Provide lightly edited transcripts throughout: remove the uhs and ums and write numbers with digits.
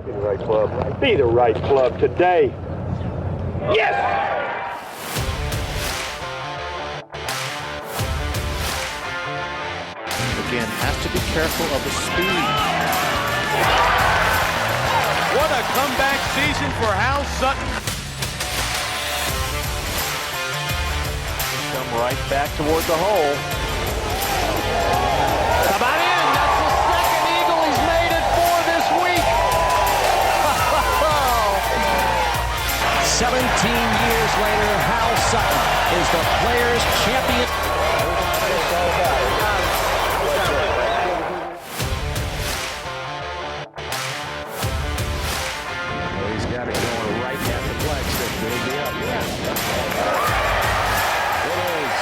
Be the right club. Be the right club today. Yes! Again, has to be careful of the speed. What a comeback season for Hal Sutton. Come right back toward the hole. How about in? That's the second eagle he's made it for this week. 17 years later, Hal Sutton is the Players' Champion. He's got it going right at the flagstick. It'll be up. It is.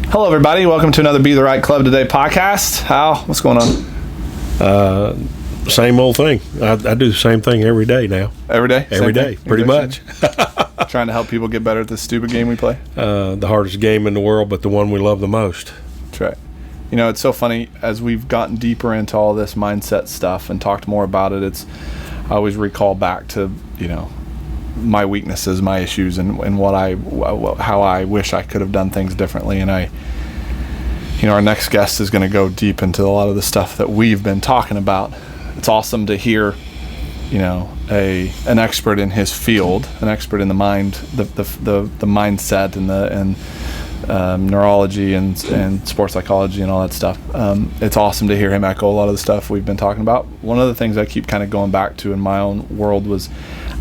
Hello, everybody. Welcome to another Be the Right Club Today podcast. Hal, what's going on? Same old thing. I do the same thing every day now. Every day? Every day, pretty much. Trying to help people get better at this stupid game we play. The hardest game in the world, but the one we love the most. That's right. You know, it's so funny as we've gotten deeper into all this mindset stuff and talked more about it. I always recall back to, you know, my weaknesses, my issues, and how I wish I could have done things differently. And our next guest is going to go deep into a lot of the stuff that we've been talking about. It's awesome to hear, you know, an expert in his field, an expert in the mind, the mindset and neurology and sports psychology and all that stuff. It's awesome to hear him echo a lot of the stuff we've been talking about. One of the things I keep kind of going back to in my own world was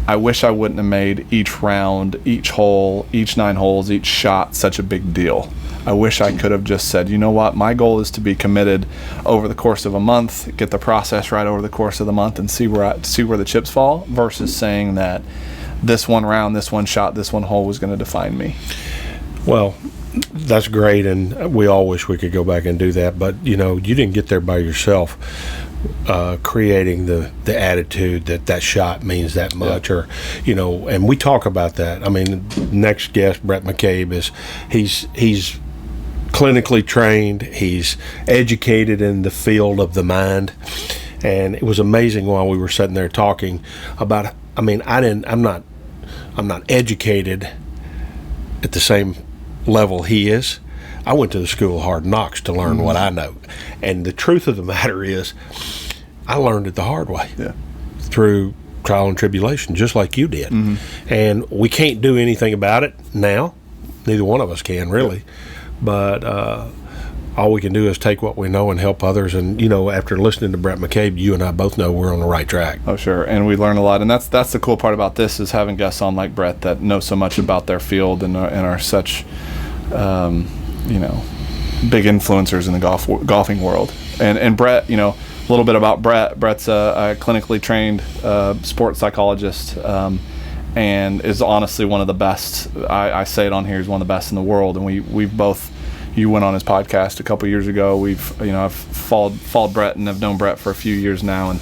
I wish I wouldn't have made each round, each hole, each 9 holes, each shot such a big deal. I wish I could have just said, you know what, my goal is to be committed over the course of a month, get the process right over the course of the month, and see where the chips fall, versus saying that this one round, this one shot, this one hole was going to define me. Well, that's great, and we all wish we could go back and do that. But, you know, you didn't get there by yourself. Creating the attitude that shot means that much, or, you know, and we talk about that. I mean, next guest, Bhrett McCabe, he's clinically trained, he's educated in the field of the mind, and it was amazing while we were sitting there talking about. I mean, I'm not educated at the same level he is. I went to the school of hard knocks to learn what I know. And the truth of the matter is, I learned it the hard way. Yeah. Through trial and tribulation, just like you did. Mm-hmm. And we can't do anything about it now. Neither one of us can, really. But all we can do is take what we know and help others. And, you know, after listening to Bhrett McCabe, you and I both know we're on the right track. Oh, sure. And we learn a lot. And that's the cool part about this, is having guests on like Bhrett that know so much about their field and are such you know, big influencers in the golfing world. And Bhrett, you know, a little bit about Bhrett. Brett's a clinically trained sports psychologist, and is honestly one of the best. I say it on here, he's one of the best in the world. And we've both, you went on his podcast a couple years ago. I've followed Bhrett and have known Bhrett for a few years now,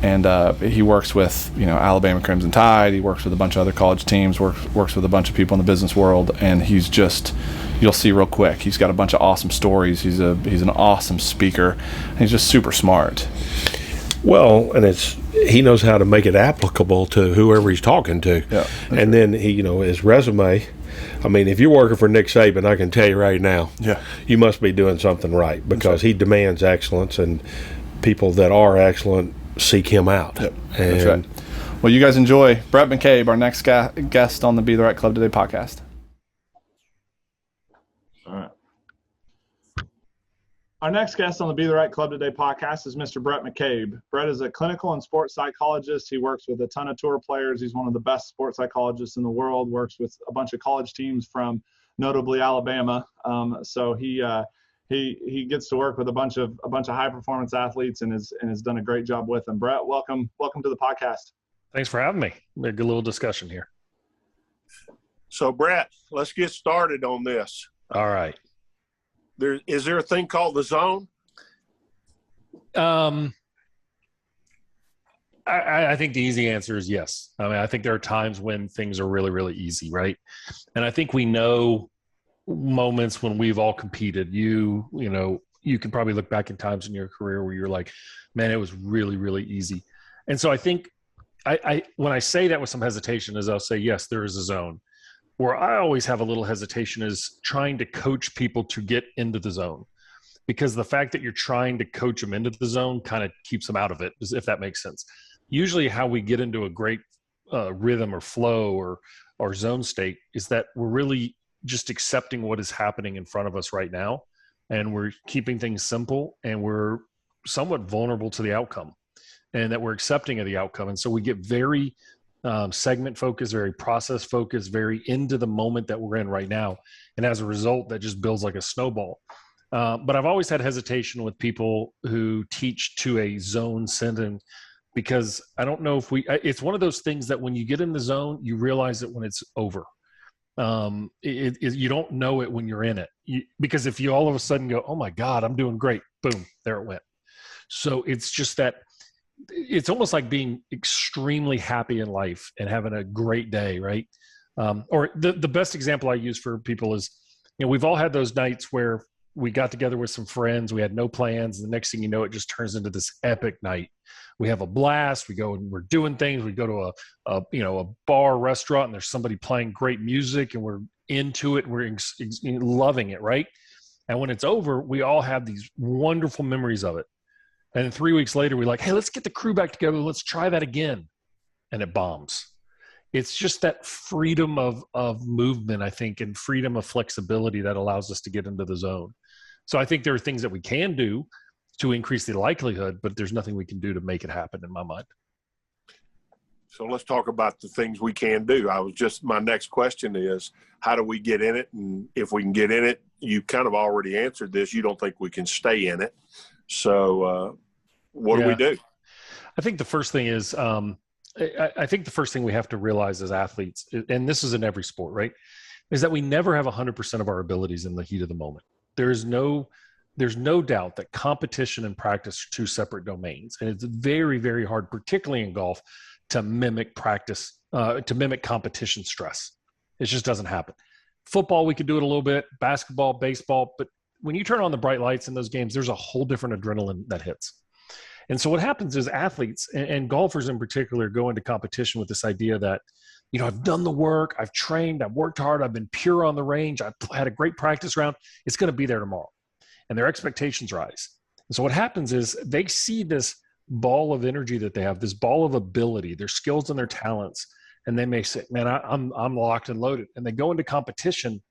and he works with, you know, Alabama Crimson Tide. He works with a bunch of other college teams. Works with a bunch of people in the business world, and he's just, you'll see real quick, he's got a bunch of awesome stories. He's an awesome speaker. And he's just super smart. Well, and he knows how to make it applicable to whoever he's talking to. Yeah, and then he, you know, his resume. I mean, if you're working for Nick Saban, I can tell you right now, you must be doing something right, because he demands excellence, and people that are excellent seek him out. Yep, that's right. Well, you guys enjoy Bhrett McCabe, our next guest on the Be the Right Club Today podcast. All right. Our next guest on the Be the Right Club Today podcast is Mr. Bhrett McCabe. Bhrett is a clinical and sports psychologist. He works with a ton of tour players. He's one of the best sports psychologists in the world. Works with a bunch of college teams from notably Alabama. So he gets to work with a bunch of high performance athletes and has done a great job with them. Bhrett, welcome to the podcast. Thanks for having me. A good little discussion here. So, Bhrett, let's get started on this. All right. Is there a thing called the zone? I I think the easy answer is yes. I mean, I think there are times when things are really, really easy, right? And I think we know moments when we've all competed. You can probably look back in times in your career where you're like, man, it was really, really easy. And so I think I when I say that with some hesitation is I'll say, yes, there is a zone. Where I always have a little hesitation is trying to coach people to get into the zone, because the fact that you're trying to coach them into the zone kind of keeps them out of it, if that makes sense. Usually how we get into a great rhythm or flow or zone state is that we're really just accepting what is happening in front of us right now. And we're keeping things simple, and we're somewhat vulnerable to the outcome, and that we're accepting of the outcome. And so we get very segment focused, very process focused, very into the moment that we're in right now. And as a result, that just builds like a snowball. But I've always had hesitation with people who teach to a zone setting, because I don't know if it's one of those things that when you get in the zone, you realize it when it's over. You don't know it when you're in it, because if you all of a sudden go, oh my God, I'm doing great, boom, there it went. So it's just that it's almost like being extremely happy in life and having a great day, right? Or the best example I use for people is, we've all had those nights where we got together with some friends, we had no plans, and the next thing you know, it just turns into this epic night. We have a blast. We go and we're doing things. We go to a bar, restaurant, and there's somebody playing great music, and we're into it. We're loving it, right? And when it's over, we all have these wonderful memories of it. And then 3 weeks later, we're like, hey, let's get the crew back together. Let's try that again. And it bombs. It's just that freedom of movement, I think, and freedom of flexibility that allows us to get into the zone. So I think there are things that we can do to increase the likelihood, but there's nothing we can do to make it happen in my mind. So let's talk about the things we can do. My next question is, how do we get in it? And if we can get in it, you kind of already answered this. You don't think we can stay in it. So what do we do? I think the first thing is, I think the first thing we have to realize as athletes, and this is in every sport, right, is that we never have 100% of our abilities in the heat of the moment. There's no doubt that competition and practice are two separate domains. And it's very, very hard, particularly in golf, to mimic competition stress. It just doesn't happen. Football, we could do it a little bit, basketball, baseball, but when you turn on the bright lights in those games, there's a whole different adrenaline that hits. And so what happens is athletes and golfers in particular go into competition with this idea that, I've done the work, I've trained, I've worked hard, I've been pure on the range, I've had a great practice round, it's going to be there tomorrow. And their expectations rise. And so what happens is they see this ball of energy that they have, this ball of ability, their skills and their talents, and they may say, man, I'm locked and loaded. And they go into competition,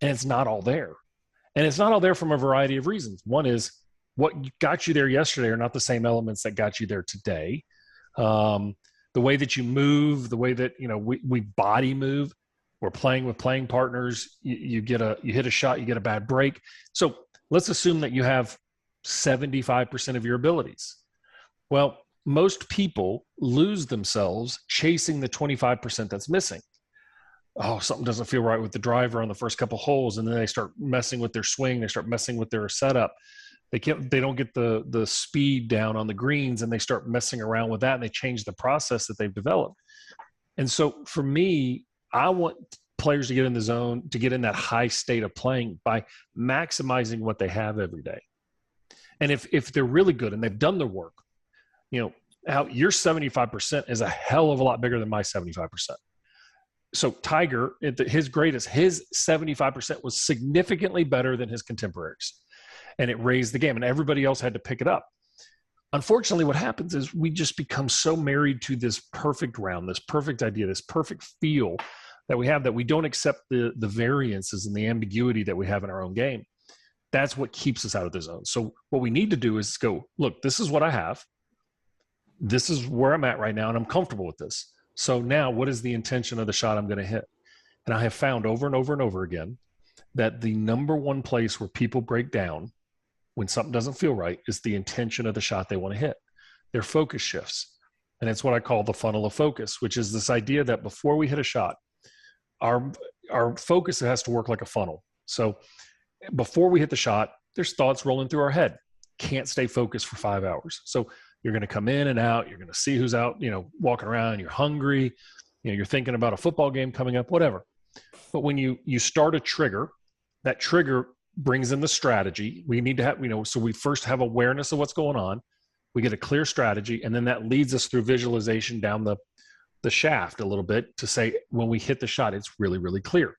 and it's not all there. And it's not all there from a variety of reasons. One is what got you there yesterday are not the same elements that got you there today. The way that you move, the way that, we body move, we're playing with playing partners. You hit a shot, you get a bad break. So let's assume that you have 75% of your abilities. Well, most people lose themselves chasing the 25% that's missing. Oh, something doesn't feel right with the driver on the first couple holes, and then they start messing with their swing. They start messing with their setup. They don't get the speed down on the greens, and they start messing around with that, and they change the process that they've developed. And so for me, I want players to get in the zone, to get in that high state of playing by maximizing what they have every day. And if they're really good and they've done the work, Al, your 75% is a hell of a lot bigger than my 75%. So Tiger, his 75% was significantly better than his contemporaries. And it raised the game, and everybody else had to pick it up. Unfortunately, what happens is we just become so married to this perfect round, this perfect idea, this perfect feel that we have, that we don't accept the variances and the ambiguity that we have in our own game. That's what keeps us out of the zone. So what we need to do is go, look, this is what I have. This is where I'm at right now, and I'm comfortable with this. So now what is the intention of the shot I'm going to hit? And I have found over and over and over again that the number one place where people break down when something doesn't feel right is the intention of the shot they want to hit. Their focus shifts. And it's what I call the funnel of focus, which is this idea that before we hit a shot, our focus has to work like a funnel. So before we hit the shot, there's thoughts rolling through our head. Can't stay focused for 5 hours. So You're going to come in and out. You're going to see who's out, walking around. You're hungry. You're thinking about a football game coming up, whatever. But when you start a trigger, that trigger brings in the strategy. We need to have, so we first have awareness of what's going on. We get a clear strategy, and then that leads us through visualization down the shaft a little bit to say, when we hit the shot, it's really, really clear.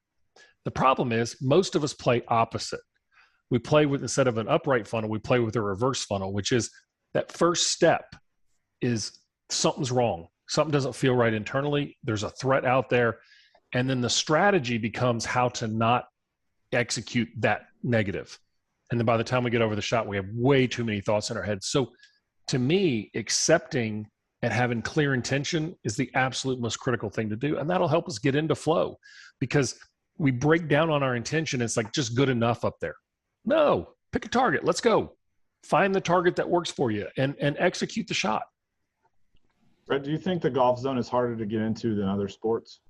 The problem is most of us play opposite. We play with, instead of an upright funnel, we play with a reverse funnel, which is that first step is something's wrong. Something doesn't feel right internally. There's a threat out there. And then the strategy becomes how to not execute that negative. And then by the time we get over the shot, we have way too many thoughts in our head. So to me, accepting and having clear intention is the absolute most critical thing to do. And that'll help us get into flow, because we break down on our intention. It's like just good enough up there. No, pick a target. Let's go. Find the target that works for you and execute the shot. Bhrett, do you think the golf zone is harder to get into than other sports?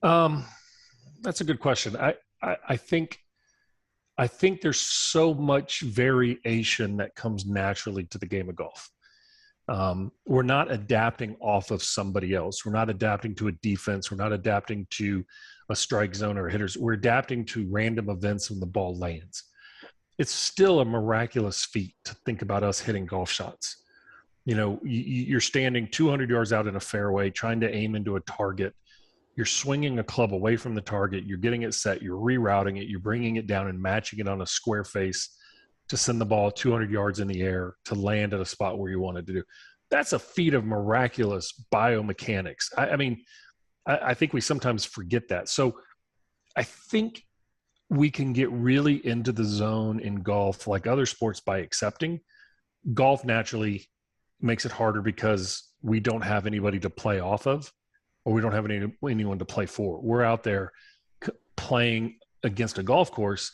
That's a good question. I think there's so much variation that comes naturally to the game of golf. We're not adapting off of somebody else. We're not adapting to a defense. We're not adapting to a strike zone or hitters. We're adapting to random events when the ball lands. It's still a miraculous feat to think about us hitting golf shots. You're standing 200 yards out in a fairway, trying to aim into a target. You're swinging a club away from the target. You're getting it set. You're rerouting it. You're bringing it down and matching it on a square face to send the ball 200 yards in the air to land at a spot where you wanted to do. That's a feat of miraculous biomechanics. I think we sometimes forget that. So I think we can get really into the zone in golf like other sports by accepting. Golf naturally makes it harder because we don't have anybody to play off of, or we don't have anyone to play for. We're out there playing against a golf course,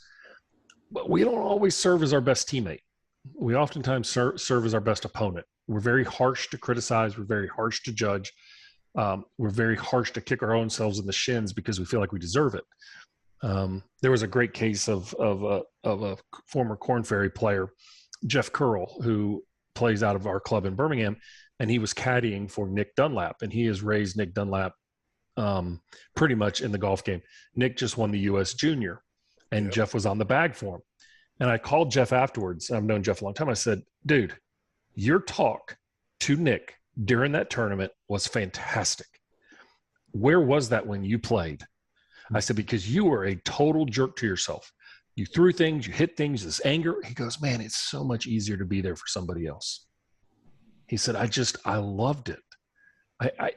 but we don't always serve as our best teammate. We oftentimes serve as our best opponent. We're very harsh to criticize. We're very harsh to judge. We're very harsh to kick our own selves in the shins because we feel like we deserve it. There was a great case of a former Korn Ferry player, Jeff Curl, who plays out of our club in Birmingham, and he was caddying for Nick Dunlap, and he has raised Nick Dunlap pretty much in the golf game. Nick just won the U.S. Junior, and yep. Jeff was on the bag for him. And I called Jeff afterwards. I've known Jeff a long time. I said, dude, your talk to Nick during that tournament was fantastic. Where was that when you played? I said, because you were a total jerk to yourself. You threw things, you hit things, this anger. He goes, man, it's so much easier to be there for somebody else. He said, I loved it.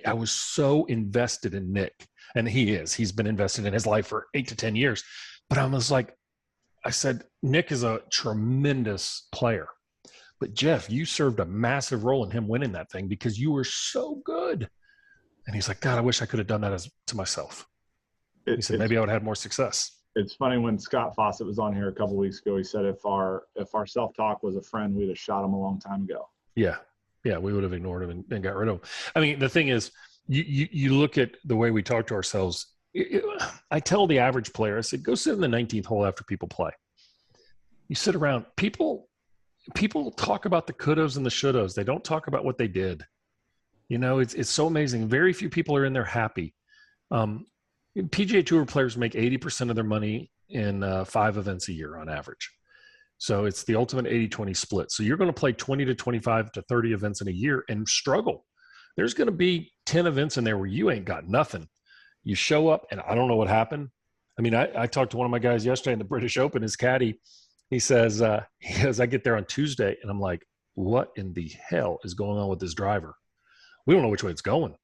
I was so invested in Nick. And he's been invested in his life for 8 to 10 years. But I said, Nick is a tremendous player. But Jeff, you served a massive role in him winning that thing because you were so good. And he's like, God, I wish I could have done that to myself. He said, maybe I would have had more success. It's funny, when Scott Fawcett was on here a couple of weeks ago, he said if our self-talk was a friend, we'd have shot him a long time ago. Yeah, we would have ignored him and got rid of him. I mean, the thing is, you look at the way we talk to ourselves. I tell the average player, I said, go sit in the 19th hole after people play. You sit around. People talk about the couldas and the shouldas. They don't talk about what they did. It's so amazing. Very few people are in there happy. PGA Tour players make 80% of their money in 5 events a year on average. So it's the ultimate 80-20 split. So you're going to play 20 to 25 to 30 events in a year and struggle. There's going to be 10 events in there where you ain't got nothing. You show up, and I don't know what happened. I mean, I talked to one of my guys yesterday in the British Open, his caddy. He says, I get there on Tuesday, and I'm like, what in the hell is going on with this driver? We don't know which way it's going.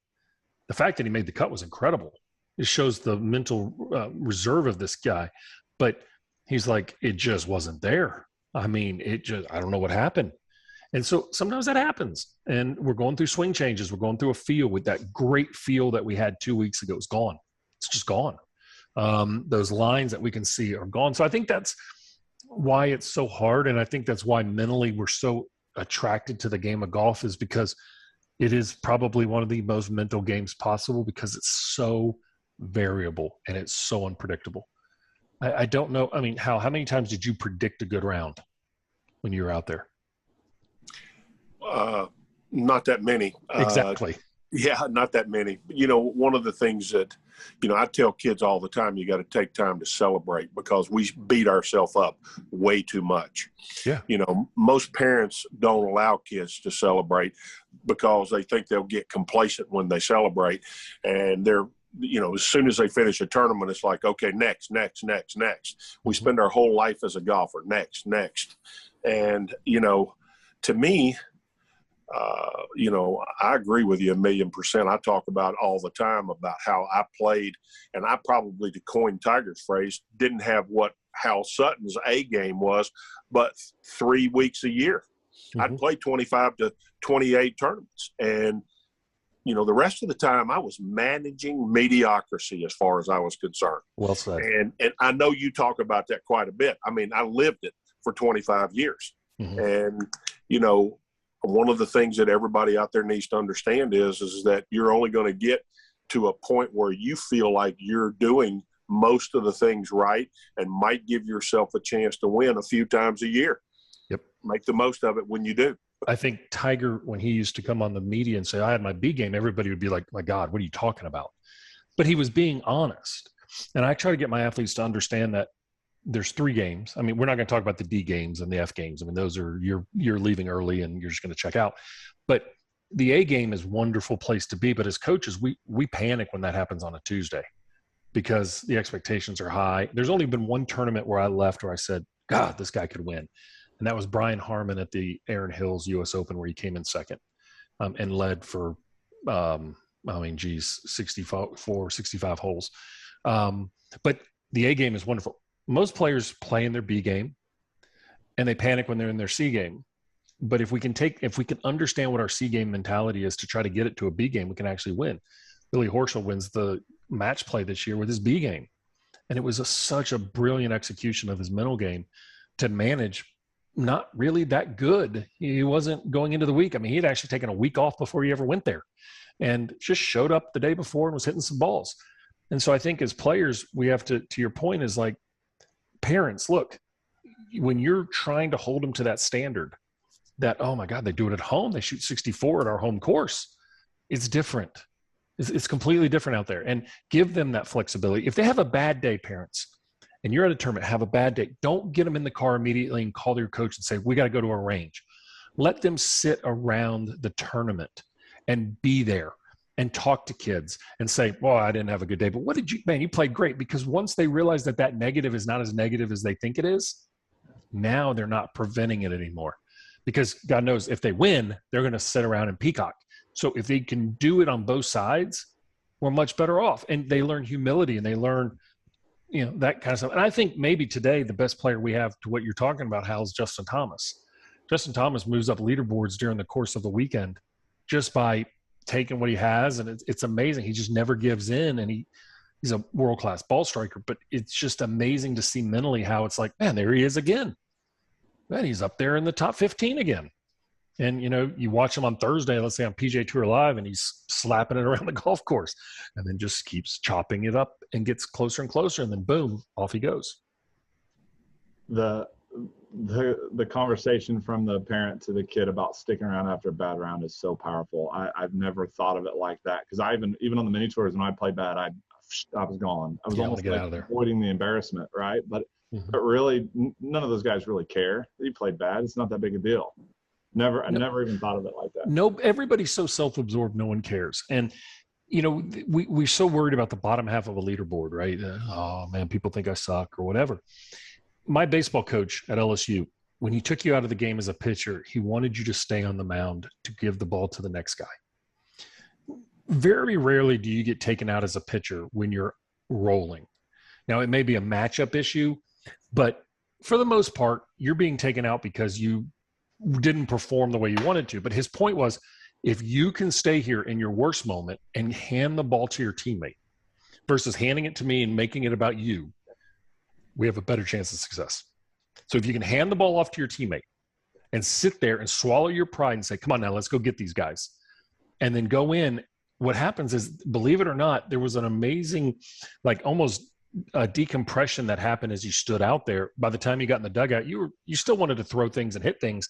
The fact that he made the cut was incredible. It shows the mental reserve of this guy. But he's like, it just wasn't there. I mean, I don't know what happened. And so sometimes that happens. And we're going through swing changes. We're going through a feel with that great feel that we had 2 weeks ago. It's gone. It's just gone. Those lines that we can see are gone. So I think that's why it's so hard. And I think that's why mentally we're so attracted to the game of golf, is because it is probably one of the most mental games possible, because it's so variable and it's so unpredictable. I don't know. I mean, how many times did you predict a good round when you were out there? Not that many. Exactly. Yeah, not that many. You know, one of the things that, you know, I tell kids all the time, you got to take time to celebrate because we beat ourselves up way too much. Yeah. You know, most parents don't allow kids to celebrate because they think they'll get complacent when they celebrate. And they're, you know, as soon as they finish a tournament, it's like, okay, next. We spend our whole life as a golfer, next. And, you know, to me, you know, I agree with you 1,000,000%. I talk about all the time about how I played, and I probably, to coin Tiger's phrase, didn't have what Hal Sutton's A game was, but 3 weeks a year. I'd play 25 to 28 tournaments. And, you know, the rest of the time I was managing mediocrity as far as I was concerned. Well said. And I know you talk about that quite a bit. I mean, I lived it for 25 years. And, you know, one of the things that everybody out there needs to understand is that you're only going to get to a point where you feel like you're doing most of the things right and might give yourself a chance to win a few times a year. Yep. Make the most of it when you do. I think Tiger, when he used to come on the media and say, I had my B game, everybody would be like, my God, what are you talking about? But he was being honest. And I try to get my athletes to understand that there's 3 games. I mean, we're not going to talk about the D games and the F games. I mean, those are, you're leaving early and you're just going to check out. But the A game is a wonderful place to be. But as coaches, we panic when that happens on a Tuesday because the expectations are high. There's only been one tournament where I left where I said, God, this guy could win. And that was Brian Harmon at the Aaron Hills US Open, where he came in second and led for, 65 holes. But the A game is wonderful. Most players play in their B game and they panic when they're in their C game. But if we can understand what our C game mentality is to try to get it to a B game, we can actually win. Billy Horschel wins the match play this year with his B game. And it was such a brilliant execution of his mental game to manage not really that good. He wasn't going into the week. I mean, he had actually taken a week off before he ever went there and just showed up the day before and was hitting some balls. And so I think as players, we have to your point is like, parents, look, when you're trying to hold them to that standard that, oh my God, they do it at home. They shoot 64 at our home course. It's different. It's completely different out there, and give them that flexibility. If they have a bad day, parents, and you're at a tournament, have a bad day, don't get them in the car immediately and call their coach and say, we got to go to a range. Let them sit around the tournament and be there and talk to kids and say, well, I didn't have a good day, but you played great. Because once they realize that negative is not as negative as they think it is, now they're not preventing it anymore. Because God knows if they win, they're going to sit around and peacock. So if they can do it on both sides, we're much better off. And they learn humility and they learn, that kind of stuff. And I think maybe today the best player we have to what you're talking about, Hal, is Justin Thomas. Justin Thomas moves up leaderboards during the course of the weekend just by taking what he has, and it's amazing. He just never gives in, and he's a world-class ball striker, but it's just amazing to see mentally how it's like, man, there he is again. Man, he's up there in the top 15 again. And, you watch him on Thursday, let's say on PGA Tour Live, and he's slapping it around the golf course and then just keeps chopping it up and gets closer and closer, and then boom, off he goes. The conversation from the parent to the kid about sticking around after a bad round is so powerful. I've never thought of it like that, because I even on the mini tours when I played bad, I was gone. I was almost get out of there, avoiding the embarrassment, right? But really, none of those guys really care. You played bad; it's not that big a deal. I never even thought of it like that. No, everybody's so self-absorbed, no one cares. And we're so worried about the bottom half of a leaderboard, right? Oh man, people think I suck or whatever. My baseball coach at LSU, when he took you out of the game as a pitcher, he wanted you to stay on the mound to give the ball to the next guy. Very rarely do you get taken out as a pitcher when you're rolling. Now, it may be a matchup issue, but for the most part, you're being taken out because you didn't perform the way you wanted to. But his point was, if you can stay here in your worst moment and hand the ball to your teammate versus handing it to me and making it about you, we have a better chance of success. So if you can hand the ball off to your teammate and sit there and swallow your pride and say, come on now, let's go get these guys, and then go in, what happens is, believe it or not, there was an amazing, like almost a decompression that happened as you stood out there. By the time you got in the dugout, you still wanted to throw things and hit things,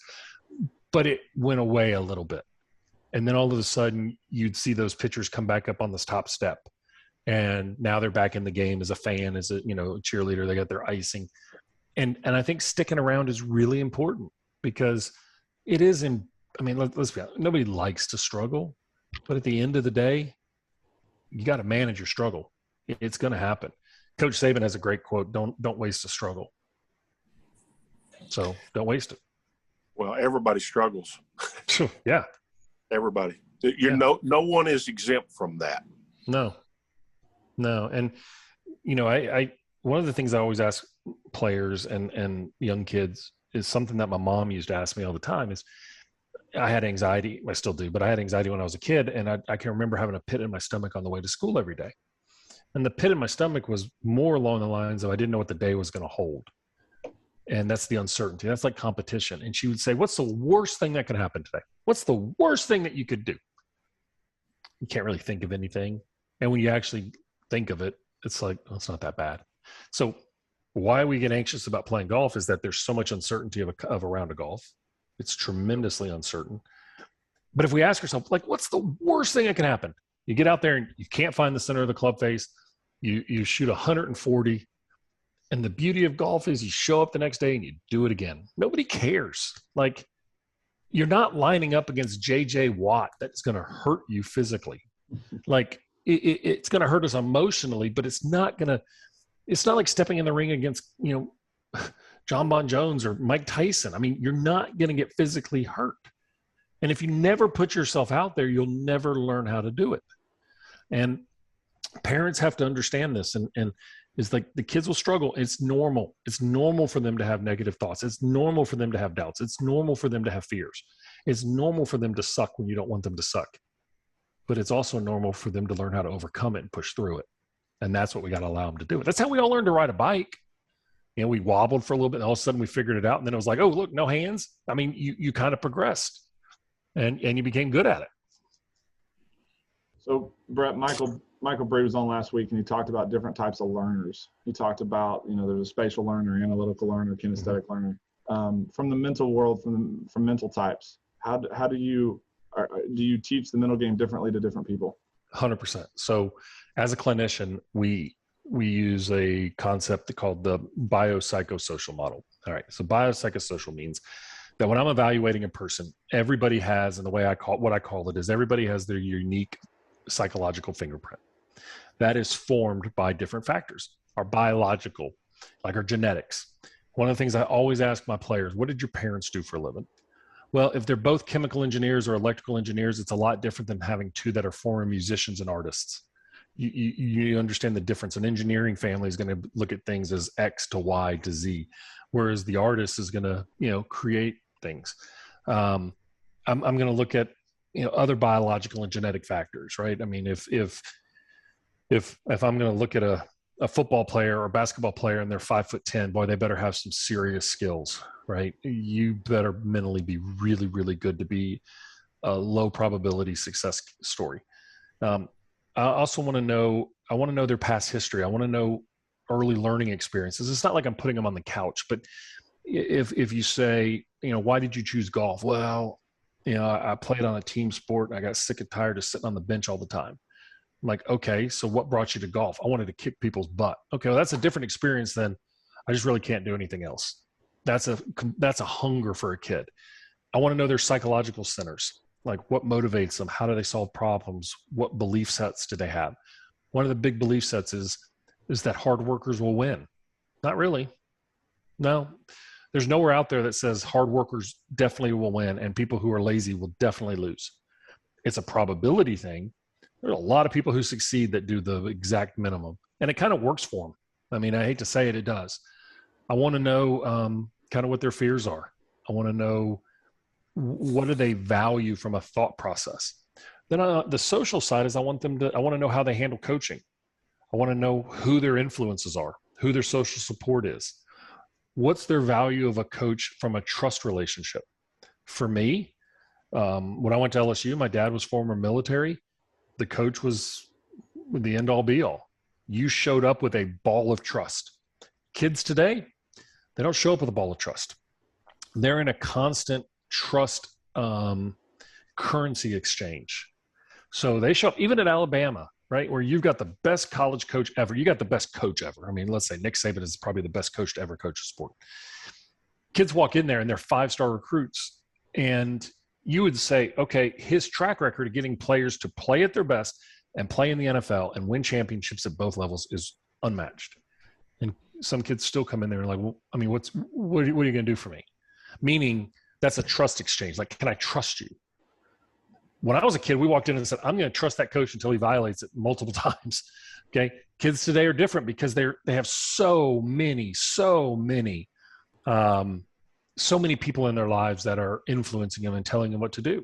but it went away a little bit. And then all of a sudden you'd see those pitchers come back up on this top step. And now they're back in the game as a fan, as a, cheerleader. They got their icing. And I think sticking around is really important because it is let's be honest, nobody likes to struggle, but at the end of the day, you got to manage your struggle. It's going to happen. Coach Saban has a great quote, don't waste a struggle. So don't waste it. Well, everybody struggles. Yeah. Everybody. No one is exempt from that. No. And, I one of the things I always ask players and young kids is something that my mom used to ask me all the time is I had anxiety. I still do, but I had anxiety when I was a kid. And I can remember having a pit in my stomach on the way to school every day. And the pit in my stomach was more along the lines of I didn't know what the day was going to hold. And that's the uncertainty. That's like competition. And she would say, what's the worst thing that could happen today? What's the worst thing that you could do? You can't really think of anything. And when you actually think of it, it's like, oh, it's not that bad. So why we get anxious about playing golf is that there's so much uncertainty of a round of golf. It's tremendously uncertain. But if we ask ourselves, like, what's the worst thing that can happen? You get out there and you can't find the center of the club face. You shoot 140. And the beauty of golf is you show up the next day and you do it again. Nobody cares. Like, you're not lining up against J.J. Watt that's going to hurt you physically. Like, it's going to hurt us emotionally, but it's not like stepping in the ring against, John Bon Jones or Mike Tyson. I mean, you're not going to get physically hurt. And if you never put yourself out there, you'll never learn how to do it. And parents have to understand this. And it's like the kids will struggle. It's normal. It's normal for them to have negative thoughts. It's normal for them to have doubts. It's normal for them to have fears. It's normal for them to suck when you don't want them to suck. But it's also normal for them to learn how to overcome it and push through it. And that's what we got to allow them to do. That's how we all learned to ride a bike. We wobbled for a little bit, and all of a sudden we figured it out. And then it was like, oh, look, no hands. I mean, you kind of progressed and you became good at it. So, Bhrett, Michael Bree was on last week, and he talked about different types of learners. He talked about, there's a spatial learner, analytical learner, kinesthetic learner. From the mental world, from mental types, how do you teach the mental game differently to different people? 100%. So as a clinician, we use a concept called the biopsychosocial model. All right. So biopsychosocial means that when I'm evaluating a person, everybody has, and the way I call it is everybody has their unique psychological fingerprint that is formed by different factors, our biological, like our genetics. One of the things I always ask my players, what did your parents do for a living? Well, if they're both chemical engineers or electrical engineers, it's a lot different than having two that are former musicians and artists. You understand the difference. An engineering family is going to look at things as X to Y to Z, whereas the artist is going to, create things. I'm going to look at, other biological and genetic factors, right? I mean, if I'm going to look at a football player or a basketball player and they're 5'10", boy, they better have some serious skills, right? You better mentally be really, really good to be a low probability success story. I also want to know their past history. I want to know early learning experiences. It's not like I'm putting them on the couch, but if you say, why did you choose golf? Well, I played on a team sport and I got sick and tired of sitting on the bench all the time. I'm like, okay, so what brought you to golf? I wanted to kick people's butt. Okay, well, that's a different experience than I just really can't do anything else. That's a hunger for a kid. I want to know their psychological centers, like what motivates them, how do they solve problems, what belief sets do they have. One of the big belief sets is that hard workers will win. Not really. No, there's nowhere out there that says hard workers definitely will win and people who are lazy will definitely lose. It's a probability thing. There's a lot of people who succeed that do the exact minimum, and it kind of works for them. I mean, I hate to say it, it does. I want to know kind of what their fears are. I want to know what do they value from a thought process. Then the social side is I want to know how they handle coaching. I want to know who their influences are, who their social support is. What's their value of a coach from a trust relationship? For me, when I went to LSU, my dad was former military. The coach was the end all be all. You showed up with a ball of trust. Kids today, they don't show up with a ball of trust. They're in a constant trust currency exchange. So they show up even at Alabama, right, where you've got the best college coach ever. You got the best coach ever. I mean, let's say Nick Saban is probably the best coach to ever coach a sport. Kids walk in there and they're 5-star recruits, and you would say, okay, his track record of getting players to play at their best and play in the NFL and win championships at both levels is unmatched. And some kids still come in there and like, well, I mean, what are you going to do for me? Meaning that's a trust exchange. Like, can I trust you? When I was a kid, we walked in and said, I'm going to trust that coach until he violates it multiple times. Okay. Kids today are different because they have so many people in their lives that are influencing them and telling them what to do.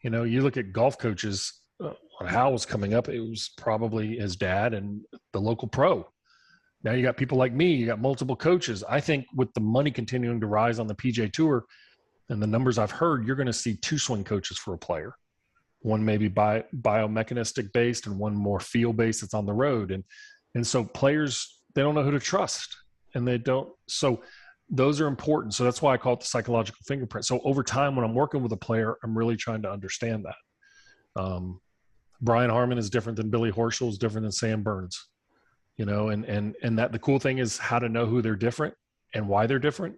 You know, you look at golf coaches, when Hal was coming up, it was probably his dad and the local pro. Now you got people like me, you got multiple coaches. I think with the money continuing to rise on the PGA Tour and the numbers I've heard, you're going to see 2 swing coaches for a player. One maybe biomechanistic based and one more field based that's on the road. And so players, they don't know who to trust, and they don't. So those are important. So that's why I call it the psychological fingerprint. So over time, when I'm working with a player, I'm really trying to understand that. Brian Harmon is different than Billy Horschel, is different than Sam Burns, you know, and that the cool thing is how to know who they're different and why they're different,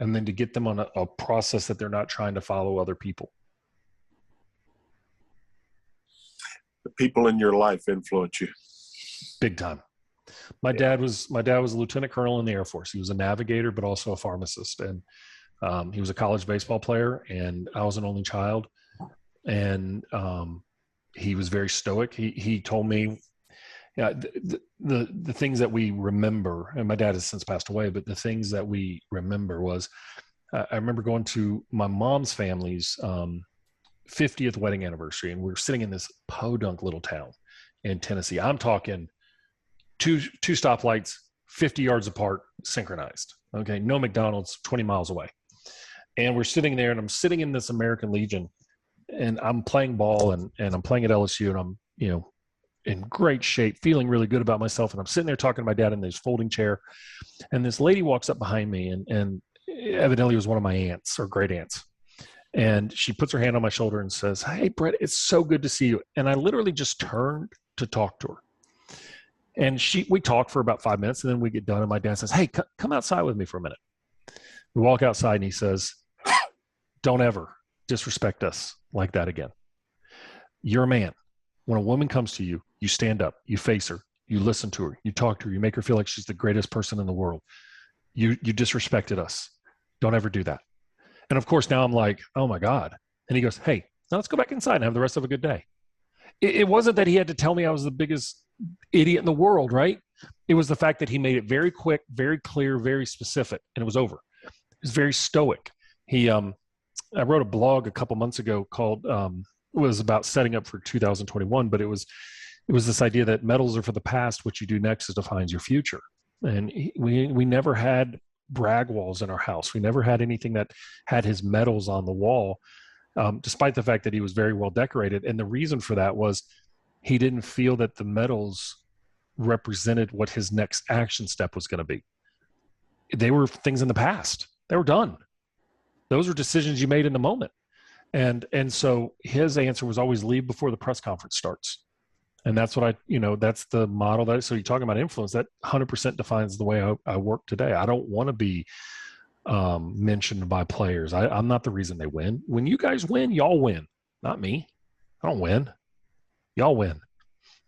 and then to get them on a process that they're not trying to follow other people. The people in your life influence you big time. My dad was a lieutenant colonel in the Air Force. He was a navigator, but also a pharmacist. And he was a college baseball player, and I was an only child. And he was very stoic. He told me, the things that we remember, and my dad has since passed away, but the things that we remember was, I remember going to my mom's family's 50th wedding anniversary, and we were sitting in this podunk little town in Tennessee. I'm talking two stoplights, 50 yards apart, synchronized. Okay, no McDonald's, 20 miles away. And we're sitting there, and I'm sitting in this American Legion, and I'm playing ball, and I'm playing at LSU, and I'm, you know, in great shape, feeling really good about myself. And I'm sitting there talking to my dad in this folding chair, and this lady walks up behind me, and evidently it was one of my aunts or great aunts. And she puts her hand on my shoulder and says, "Hey, Bhrett, it's so good to see you." And I literally just turned to talk to her. And we talked for about 5 minutes, and then we get done. And my dad says, "Hey, come outside with me for a minute." We walk outside, and he says, "Don't ever disrespect us like that again. You're a man. When a woman comes to you, you stand up, you face her, you listen to her, you talk to her, you make her feel like she's the greatest person in the world. You disrespected us. Don't ever do that." And of course, now I'm like, oh my God. And he goes, "Hey, now let's go back inside and have the rest of a good day." It wasn't that he had to tell me I was the biggest idiot in the world, right? It was the fact that he made it very quick, very clear, very specific, and it was over. It was very stoic. I wrote a blog a couple months ago called, it was about setting up for 2021, but it was this idea that medals are for the past. What you do next defines your future. And we never had brag walls in our house. We never had anything that had his medals on the wall, despite the fact that he was very well decorated. And the reason for that was he didn't feel that the medals represented what his next action step was going to be. They were things in the past. They were done. Those were decisions you made in the moment. And so his answer was always leave before the press conference starts. And that's what that's the model so you're talking about influence, that 100% defines the way I work today. I don't want to be mentioned by players. I'm not the reason they win. When you guys win, y'all win, not me. I don't win. Y'all win.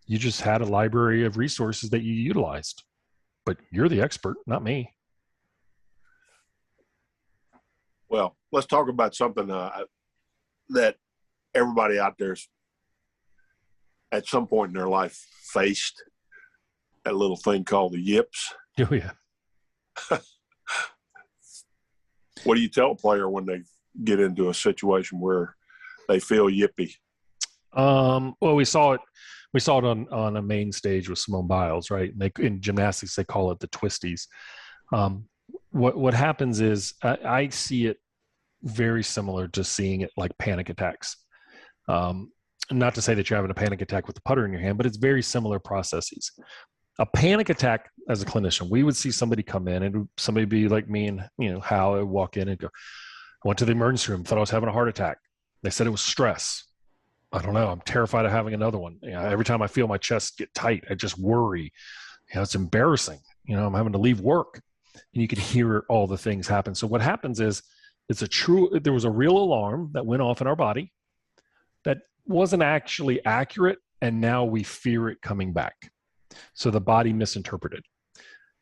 You just had a library of resources that you utilized, but you're the expert, not me. Well, let's talk about something that everybody out there's at some point in their life faced, that little thing called the yips. Oh, yeah. What do you tell a player when they get into a situation where they feel yippy? Well, we saw it on a main stage with Simone Biles, right? In gymnastics, they call it the twisties. What happens is I see it very similar to seeing it like panic attacks. Not to say that you're having a panic attack with the putter in your hand, but it's very similar processes. A panic attack, as a clinician, we would see somebody come in and somebody be like me and Hal would walk in and go, "I went to the emergency room, thought I was having a heart attack." They said it was stress. I don't know. I'm terrified of having another one. Every time I feel my chest get tight, I just worry. It's embarrassing. I'm having to leave work, and you can hear all the things happen. So what happens is there was a real alarm that went off in our body that wasn't actually accurate, and now we fear it coming back. So the body misinterpreted.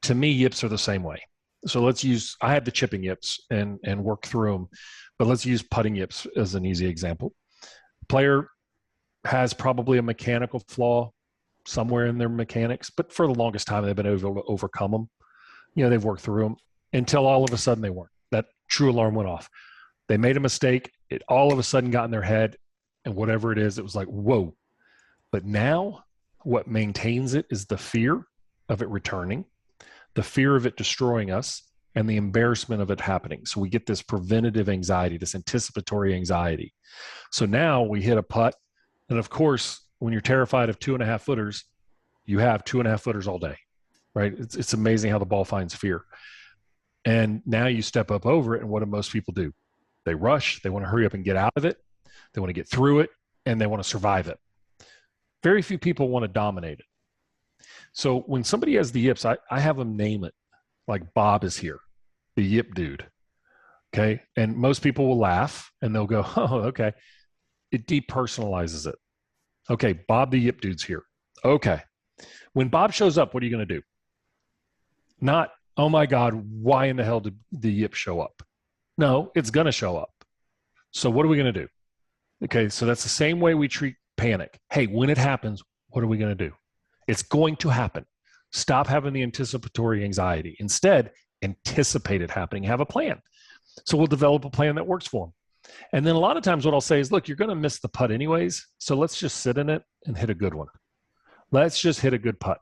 To me, yips are the same way. So I had the chipping yips and work through them, but let's use putting yips as an easy example. Player has probably a mechanical flaw somewhere in their mechanics, but for the longest time, they've been able to overcome them. They've worked through them until all of a sudden they weren't. That true alarm went off. They made a mistake. It all of a sudden got in their head, and whatever it is, it was like, whoa. But now what maintains it is the fear of it returning, the fear of it destroying us, and the embarrassment of it happening. So we get this preventative anxiety, this anticipatory anxiety. So now we hit a putt. And of course, when you're terrified of 2.5 footers, you have 2.5 footers all day, right? It's amazing how the ball finds fear. And now you step up over it, and what do most people do? They rush. They want to hurry up and get out of it. They want to get through it, and they want to survive it. Very few people want to dominate it. So when somebody has the yips, I have them name it. Like Bob is here, the yip dude. Okay. And most people will laugh and they'll go, oh, okay. It depersonalizes it. Okay. Bob, the yip dude's here. Okay. When Bob shows up, what are you going to do? Not, oh my God, why in the hell did the yip show up? No, it's going to show up. So what are we going to do? Okay. So that's the same way we treat panic. Hey, when it happens, what are we going to do? It's going to happen. Stop having the anticipatory anxiety. Instead, anticipate it happening. Have a plan. So we'll develop a plan that works for them. And then a lot of times what I'll say is, look, you're going to miss the putt anyways. So let's just sit in it and hit a good one. Let's just hit a good putt.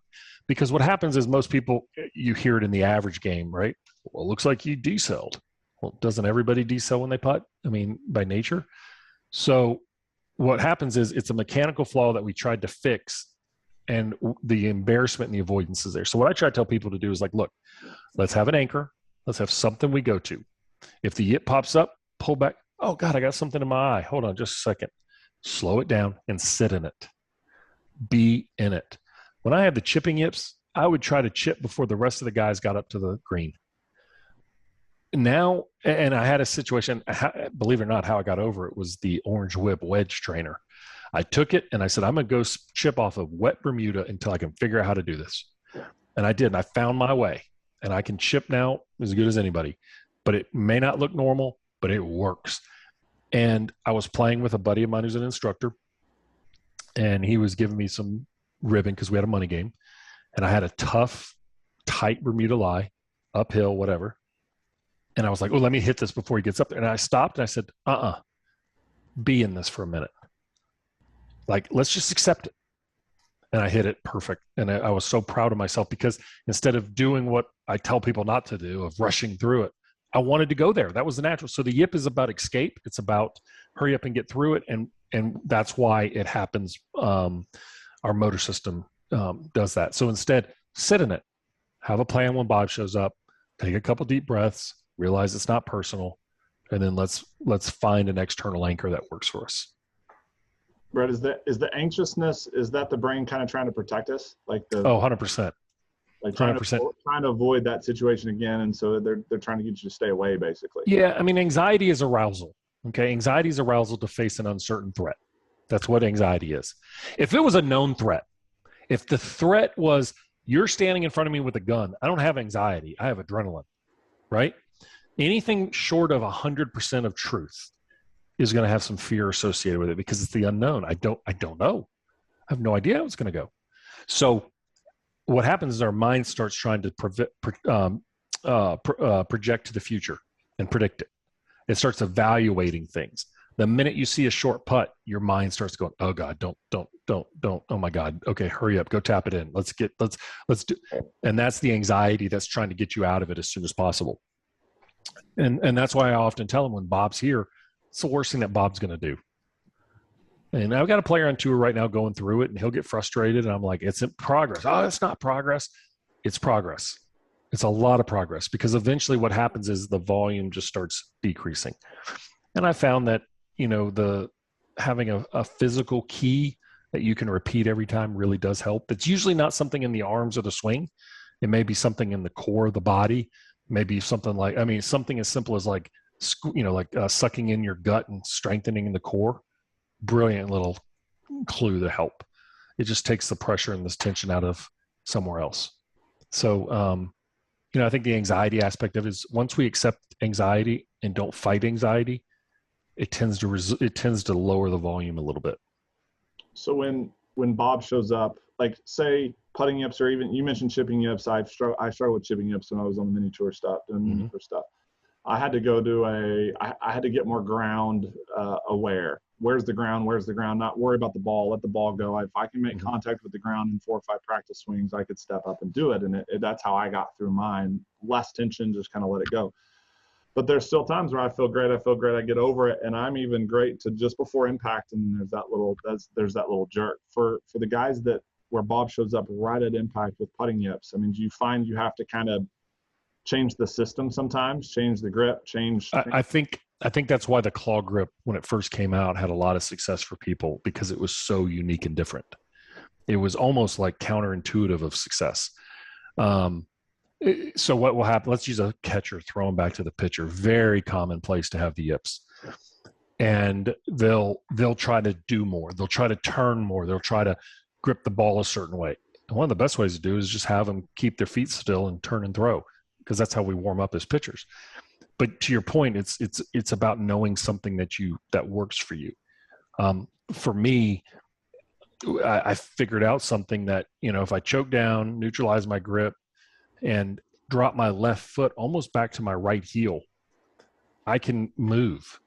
Because what happens is most people, you hear it in the average game, right? Well, it looks like you decelled. Well, doesn't everybody decel when they putt? I mean, by nature. So what happens is it's a mechanical flaw that we tried to fix, and the embarrassment and the avoidance is there. So what I try to tell people to do is like, look, let's have an anchor. Let's have something we go to. If the yip pops up, pull back. Oh God, I got something in my eye. Hold on just a second. Slow it down and sit in it. Be in it. When I had the chipping yips, I would try to chip before the rest of the guys got up to the green. Now, and I had a situation, believe it or not, how I got over it was the Orange Whip wedge trainer. I took it and I said, I'm going to go chip off of wet Bermuda until I can figure out how to do this. And I did. And I found my way. And I can chip now as good as anybody. But it may not look normal, but it works. And I was playing with a buddy of mine who's an instructor. And he was giving me some ribbon because we had a money game. And I had a tough, tight Bermuda lie, uphill, whatever. And I was like, oh, let me hit this before he gets up there. And I stopped and I said, be in this for a minute. Like, let's just accept it. And I hit it perfect. And I was so proud of myself because instead of doing what I tell people not to do, of rushing through it, I wanted to go there. That was the natural. So the yip is about escape. It's about hurry up and get through it. And that's why it happens. Our motor system does that. So instead, sit in it. Have a plan when Bob shows up. Take a couple deep breaths. Realize it's not personal. And then let's find an external anchor that works for us. Bhrett, is the anxiousness, is that the brain kind of trying to protect us? Like 100%. Like trying to avoid that situation again, and so they're trying to get you to stay away, basically. Yeah, I mean, anxiety is arousal. Okay, anxiety is arousal to face an uncertain threat. That's what anxiety is. If it was a known threat, if the threat was you're standing in front of me with a gun, I don't have anxiety. I have adrenaline, right? Anything short of 100% of truth is going to have some fear associated with it because it's the unknown. I don't know. I have no idea how it's going to go. So what happens is our mind starts trying to project to the future and predict it. It starts evaluating things. The minute you see a short putt, your mind starts going, oh God, don't. Oh my God. Okay, hurry up. Go tap it in. Let's do. And that's the anxiety that's trying to get you out of it as soon as possible. And that's why I often tell them when Bob's here, it's the worst thing that Bob's going to do. And I've got a player on tour right now going through it, and he'll get frustrated. And I'm like, it's in progress. Oh, it's not progress. It's progress. It's a lot of progress because eventually what happens is the volume just starts decreasing. And I found that, the having a physical key that you can repeat every time really does help. It's usually not something in the arms or the swing. It may be something in the core of the body. Maybe something like, something as simple as like, sucking in your gut and strengthening the core. Brilliant little clue to help. It just takes the pressure and this tension out of somewhere else. So, I think the anxiety aspect of it is once we accept anxiety and don't fight anxiety, it tends to lower the volume a little bit. So when Bob shows up, like say putting yips or even you mentioned chipping yips, I struggled with chipping yips when I was on the mini tour stuff, doing mini tour stuff. I had to go to I had to get more ground aware. Where's the ground? Not worry about the ball. Let the ball go. If I can make contact with the ground in 4 or 5 practice swings, I could step up and do it. And that's how I got through mine. Less tension, just kind of let it go. But there's still times where I feel great. I get over it, and I'm even great to just before impact. And there's that little jerk for the guys where Bob shows up right at impact with putting yips. Do you find you have to kind of change the system sometimes, change the grip, change? I think that's why the claw grip, when it first came out, had a lot of success for people because it was so unique and different. It was almost like counterintuitive of success. So what will happen? Let's use a catcher, throw him back to the pitcher. Very common place to have the yips, and they'll try to do more. They'll try to turn more. They'll try to grip the ball a certain way. And one of the best ways to do is just have them keep their feet still and turn and throw, because that's how we warm up as pitchers. But to your point, it's about knowing something that works for you. For me, I figured out something that, if I choke down, neutralize my grip, and drop my left foot almost back to my right heel, I can move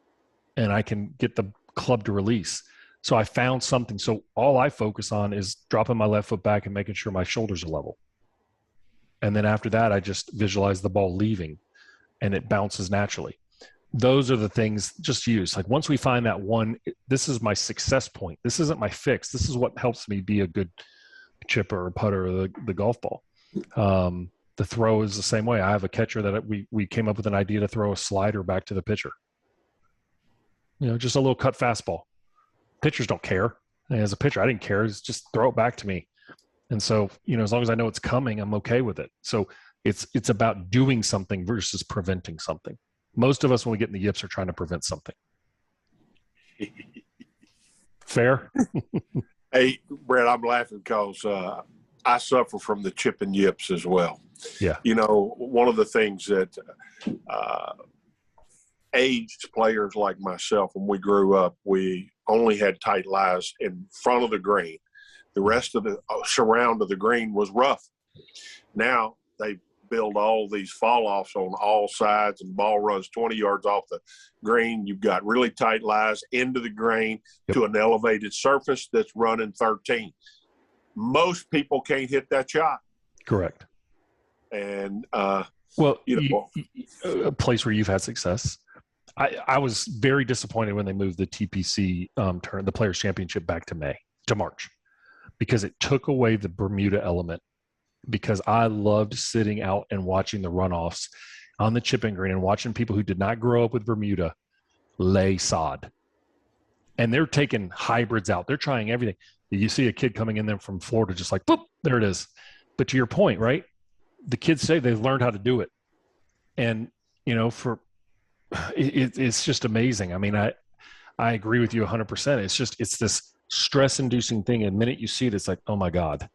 and I can get the club to release. So I found something. So all I focus on is dropping my left foot back and making sure my shoulders are level. And then after that, I just visualize the ball leaving and it bounces naturally. Those are the things just use. Like once we find that one, this is my success point. This isn't my fix. This is what helps me be a good chipper or putter or the golf ball. The throw is the same way. I have a catcher that we came up with an idea to throw a slider back to the pitcher. Just a little cut fastball. Pitchers don't care. And as a pitcher, I didn't care. It's just throw it back to me. And so, as long as I know it's coming, I'm okay with it. So it's about doing something versus preventing something. Most of us, when we get in the yips, are trying to prevent something. Fair? Hey, Bhrett, I'm laughing because I suffer from the chip and yips as well. Yeah. One of the things that aged players like myself, when we grew up, we only had tight lies in front of the green. The rest of the surround of the green was rough. Now they build all these fall-offs on all sides, and the ball runs 20 yards off the green. You've got really tight lies into the green to an elevated surface that's running 13. Most people can't hit that shot. Correct. And, a place where you've had success. I was very disappointed when they moved the TPC the Players' Championship back to March, because it took away the Bermuda element. Because I loved sitting out and watching the runoffs on the chipping green and watching people who did not grow up with Bermuda lay sod. And they're taking hybrids out. They're trying everything. You see a kid coming in there from Florida, just like, boop, there it is. But to your point, right? The kids say they've learned how to do it. And, it's just amazing. I agree with you 100%. It's this stress-inducing thing. And the minute you see it, it's like, oh my God.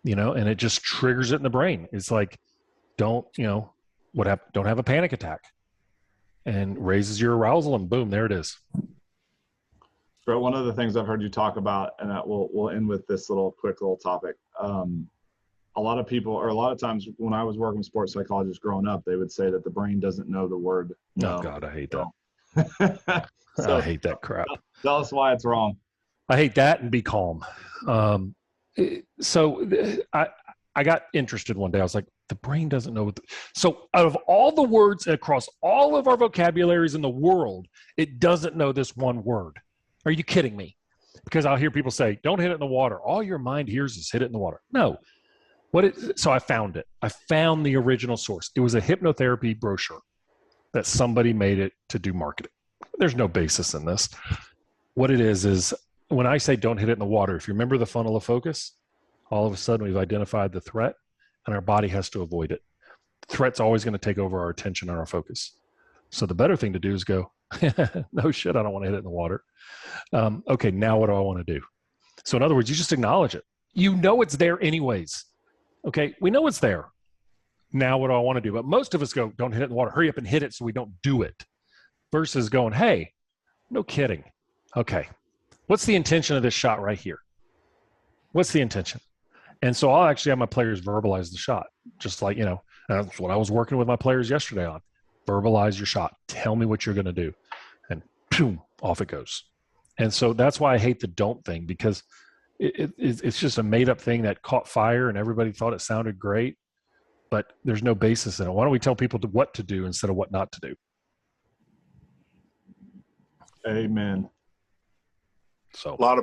And it just triggers it in the brain. It's like, don't have a panic attack, and raises your arousal, and boom, there it is. Bro, one of the things I've heard you talk about, and we'll end with this quick little topic. A lot of people, or a lot of times when I was working with sports psychologists growing up, they would say that the brain doesn't know the word no. Oh God, I hate that. I hate that crap. Tell us why it's wrong. I hate that, and be calm. So I got interested one day. I was like, the brain doesn't know. So out of all the words across all of our vocabularies in the world, it doesn't know this one word. Are you kidding me? Because I'll hear people say, don't hit it in the water. All your mind hears is hit it in the water. No. So I found it. I found the original source. It was a hypnotherapy brochure that somebody made it to do marketing. There's no basis in this. What it is when I say don't hit it in the water, if you remember the funnel of focus, all of a sudden we've identified the threat and our body has to avoid it. The threat's always going to take over our attention and our focus. So the better thing to do is go, no shit, I don't want to hit it in the water. Okay, now what do I want to do? So in other words, you just acknowledge it. You know it's there anyways. Okay, we know it's there. Now what do I want to do? But most of us go, don't hit it in the water. Hurry up and hit it so we don't do it. Versus going, hey, no kidding. Okay, what's the intention of this shot right here? What's the intention? And so I'll actually have my players verbalize the shot. Just like, that's what I was working with my players yesterday on. Verbalize your shot. Tell me what you're going to do. And boom, off it goes. And so that's why I hate the don't thing, because it's just a made-up thing that caught fire and everybody thought it sounded great, but there's no basis in it. Why don't we tell people what to do instead of what not to do? Amen. So a lot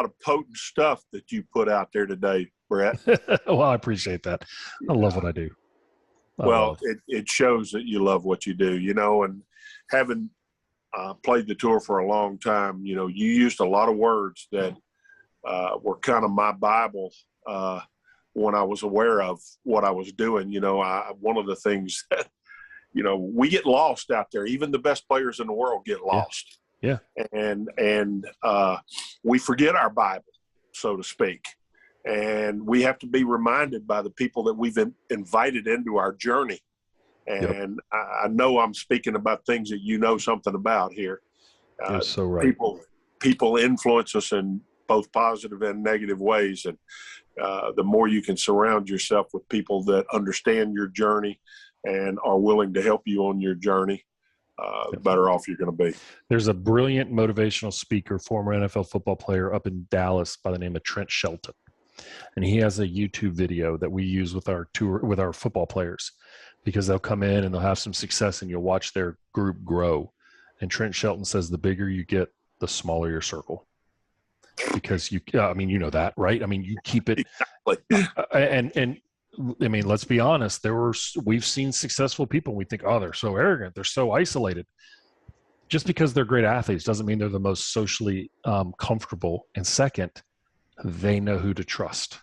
of potent stuff that you put out there today, Bhrett. Well, I appreciate that. I love what I do. It shows that you love what you do, and having played the tour for a long time, you used a lot of words that were kind of my Bible when I was aware of what I was doing. One of the things that, we get lost out there. Even the best players in the world get lost. Yeah. And we forget our Bible, so to speak. And we have to be reminded by the people that we've invited into our journey. And I know I'm speaking about things that you know something about here. You're so right. People influence us in both positive and negative ways. And the more you can surround yourself with people that understand your journey and are willing to help you on your journey, the better off you're going to be. There's a brilliant motivational speaker, former NFL football player up in Dallas by the name of Trent Shelton. And he has a YouTube video that we use with our football players, because they'll come in and they'll have some success and you'll watch their group grow. And Trent Shelton says the bigger you get, the smaller your circle. Because you know that, right? I mean, you keep it. Exactly. And I mean, let's be honest. We've seen successful people and we think, oh, they're so arrogant. They're so isolated. Just because they're great athletes doesn't mean they're the most socially comfortable. And second, they know who to trust.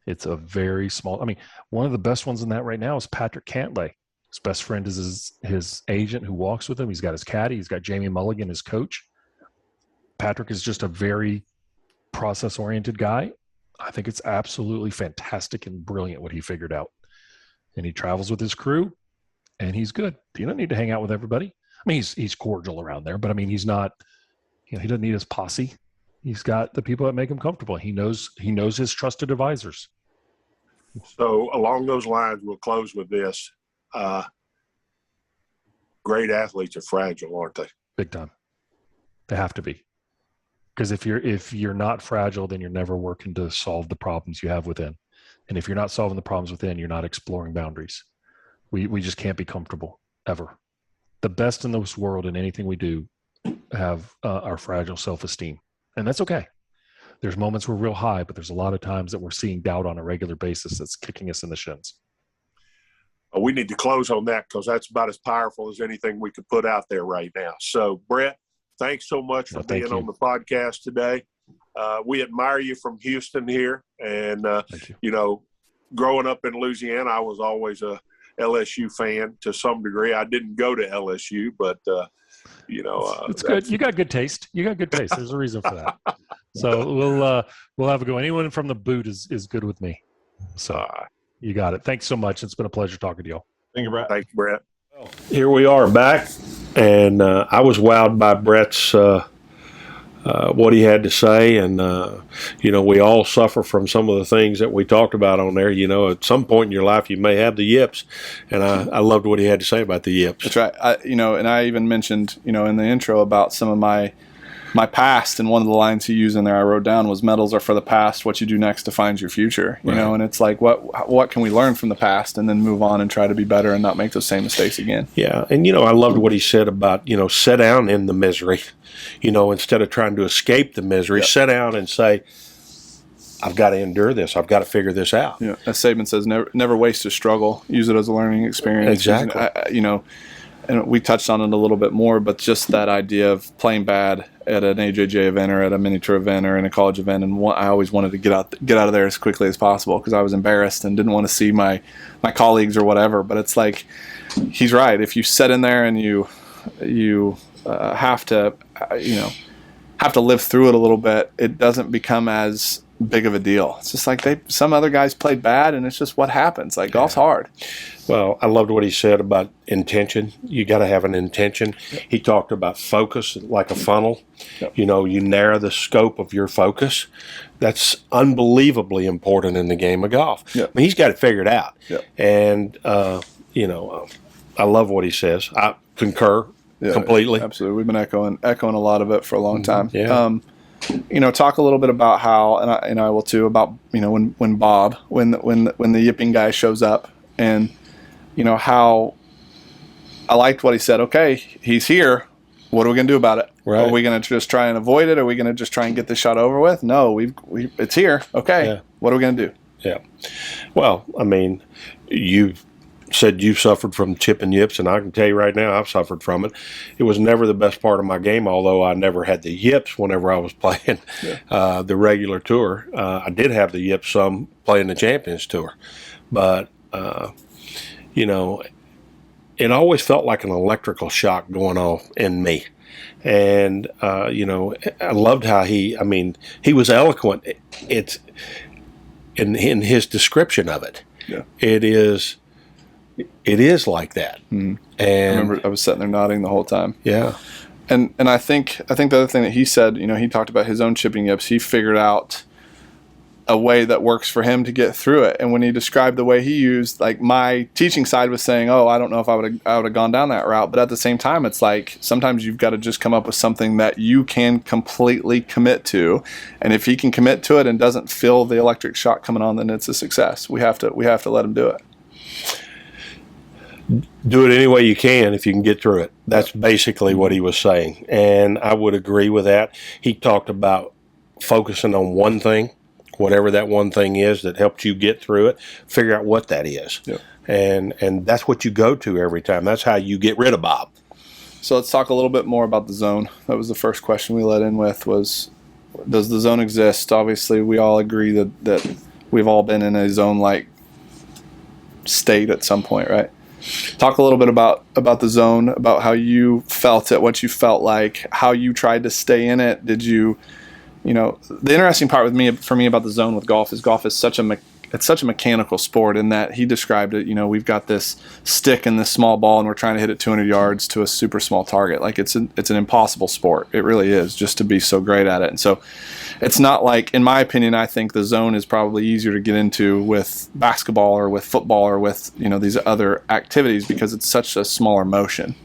It's a very small, one of the best ones in that right now is Patrick Cantlay. His best friend is his agent who walks with him. He's got his caddy. He's got Jamie Mulligan, his coach. Patrick is just a very process-oriented guy. I think it's absolutely fantastic and brilliant what he figured out. And he travels with his crew, and he's good. You don't need to hang out with everybody. He's cordial around there, but he's not, he doesn't need his posse. He's got the people that make him comfortable. He knows his trusted advisors. So along those lines, we'll close with this. Great athletes are fragile, aren't they? Big time. They have to be. Because if you're not fragile, then you're never working to solve the problems you have within. And if you're not solving the problems within, you're not exploring boundaries. We just can't be comfortable, ever. The best in this world in anything we do have our fragile self-esteem. And that's okay. There's moments we're real high, but there's a lot of times that we're seeing doubt on a regular basis that's kicking us in the shins. We need to close on that, because that's about as powerful as anything we could put out there right now. So, Bhrett, thanks so much for being on the podcast today. We admire you from Houston here. And, growing up in Louisiana, I was always a LSU fan to some degree. I didn't go to LSU, but, it's good. You got good taste. There's a reason for that. So we'll have a go. Anyone from the boot is good with me. So you got it. Thanks so much. It's been a pleasure talking to you all. Thank you, Bhrett. Thank you, Bhrett. Here we are back, and I was wowed by Brett's what he had to say, and we all suffer from some of the things that we talked about on there. At some point in your life you may have the yips, and I loved what he had to say about the yips. That's right. And I even mentioned in the intro about some of my past, and one of the lines he used in there I wrote down was, medals are for the past, what you do next defines your future. You know, and it's like, what can we learn from the past and then move on and try to be better and not make those same mistakes again. Yeah, and I loved what he said about, sit down in the misery, instead of trying to escape the misery, sit down and say, I've got to endure this. I've got to figure this out. Yeah, as Saban says, never waste a struggle. Use it as a learning experience. Exactly. and we touched on it a little bit more, but just that idea of playing bad at an AJJ event or at a mini tour event or in a college event, and I always wanted to get out of there as quickly as possible because I was embarrassed and didn't want to see my colleagues or whatever. But it's like he's right. If you sit in there and you have to live through it a little bit, it doesn't become as big of a deal. It's just like some other guys played bad, and it's just what happens. Like golf's hard. Well, I loved what he said about intention. You got to have an intention. Yep. He talked about focus like a funnel. Yep. You narrow the scope of your focus. That's unbelievably important in the game of golf. Yep. I mean, he's got it figured out. Yep. And, I love what he says. I concur completely. Absolutely. We've been echoing a lot of it for a long time. Yeah. Talk a little bit about how, and I will too, about when Bob, when the yipping guy shows up, and how I liked what he said. Okay, he's here. What are we going to do about it? Right. Are we going to just try and avoid it? Are we going to just try and get this shot over with? No, it's here. Okay, yeah. What are we going to do? Yeah. Well, I mean, you said you've suffered from chip and yips, and I can tell you right now I've suffered from it. It was never the best part of my game, although I never had the yips whenever I was playing the regular tour. I did have the yips some playing the Champions Tour. But, it always felt like an electrical shock going off in me. And, I loved how he was eloquent. It's in his description of it. Yeah. It is like that. Mm-hmm. And I remember I was sitting there nodding the whole time. Yeah. And I think the other thing that he said, he talked about his own chipping yips. He figured out a way that works for him to get through it. And when he described the way he used, like my teaching side was saying, oh, I don't know if I would have gone down that route. But at the same time, it's like sometimes you've got to just come up with something that you can completely commit to. And if he can commit to it and doesn't feel the electric shock coming on, then it's a success. We have to let him do it. Do it any way you can if you can get through it. That's basically what he was saying. And I would agree with that. He talked about focusing on one thing, whatever that one thing is that helps you get through it, figure out what that is. Yep. And that's what you go to every time. That's how you get rid of Bob. So let's talk a little bit more about the zone. That was the first question we led in with was, does the zone exist? Obviously, we all agree that we've all been in a zone-like state at some point, right? Talk a little bit about the zone, about how you felt it, what you felt like, how you tried to stay in it. Did you, the interesting part for me about the zone with golf is such a mechanical sport in that he described it, we've got this stick and this small ball and we're trying to hit it 200 yards to a super small target. Like it's an impossible sport. It really is, just to be so great at it. And so it's not like, in my opinion, I think the zone is probably easier to get into with basketball or with football or with, these other activities because it's such a smaller motion,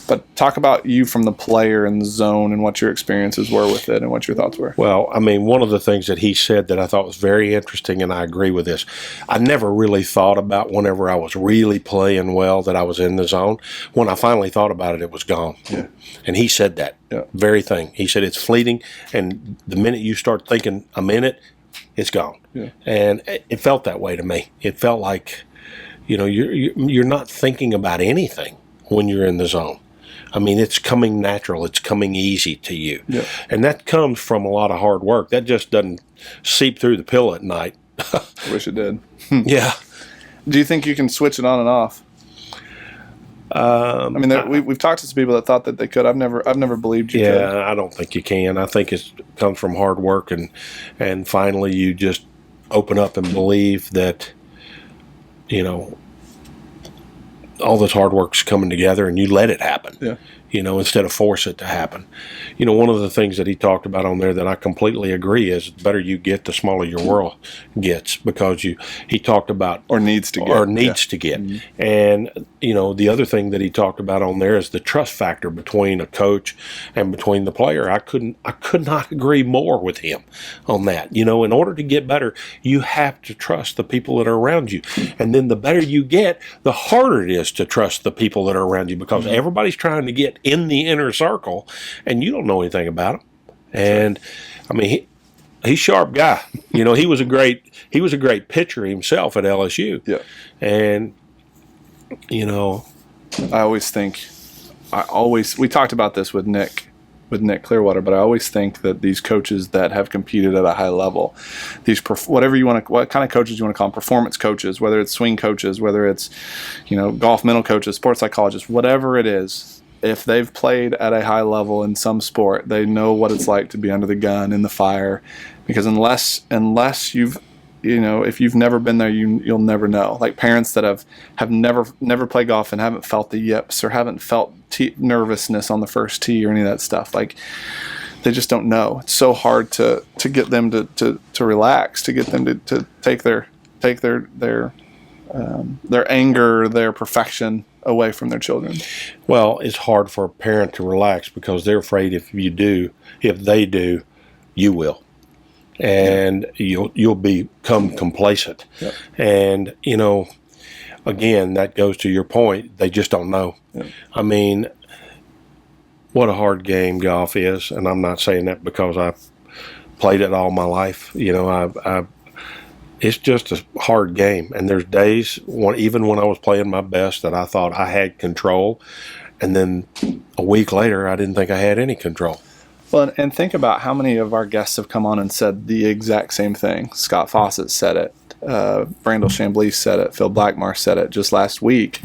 But talk about you from the player in the zone and what your experiences were with it and what your thoughts were. Well, one of the things that he said that I thought was very interesting, and I agree with this, I never really thought about whenever I was really playing well that I was in the zone. When I finally thought about it, it was gone. Yeah. And he said that very thing. He said it's fleeting, and the minute you start thinking I'm in it, it's gone. Yeah. And it felt that way to me. It felt like, you're not thinking about anything when you're in the zone. It's coming natural. It's coming easy to you. Yeah. And that comes from a lot of hard work. That just doesn't seep through the pillow at night. I wish it did. Yeah. Do you think you can switch it on and off? We've talked to some people that thought that they could. I've never believed you could. Yeah, I don't think you can. I think it comes from hard work, and finally you just open up and believe that, all this hard work's coming together, and you let it happen. Yeah. Instead of force it to happen. One of the things that he talked about on there that I completely agree is the better you get, the smaller your world gets, because he talked about or needs to get. Mm-hmm. And the other thing that he talked about on there is the trust factor between a coach and between the player. I could not agree more with him on that. In order to get better, you have to trust the people that are around you. And then the better you get, the harder it is to trust the people that are around you, because everybody's trying to get in the inner circle, and you don't know anything about him. And he's a sharp guy. He was a great pitcher himself at LSU. Yeah. And we talked about this with Nick Clearwater, but I always think that these coaches that have competed at a high level, what kind of coaches you want to call them, performance coaches, whether it's swing coaches, whether it's, golf mental coaches, sports psychologists, whatever it is, if they've played at a high level in some sport, they know what it's like to be under the gun, in the fire, because unless you've, if you've never been there, you'll never know. Like parents that have never played golf and haven't felt the yips or haven't felt nervousness on the first tee or any of that stuff. Like they just don't know. It's so hard to get them to relax, to get them to take their anger, their perfection away from their children. Well, it's hard for a parent to relax because they're afraid if they do, you will. And you'll become complacent. Yep. And, again, that goes to your point. They just don't know. Yep. I mean, what a hard game golf is. And I'm not saying that because I've played it all my life. It's just a hard game. And there's days, even when I was playing my best, that I thought I had control. And then a week later, I didn't think I had any control. Well, and think about how many of our guests have come on and said the exact same thing. Scott Fawcett said it. Brandel Chambly said it. Phil Blackmar said it just last week.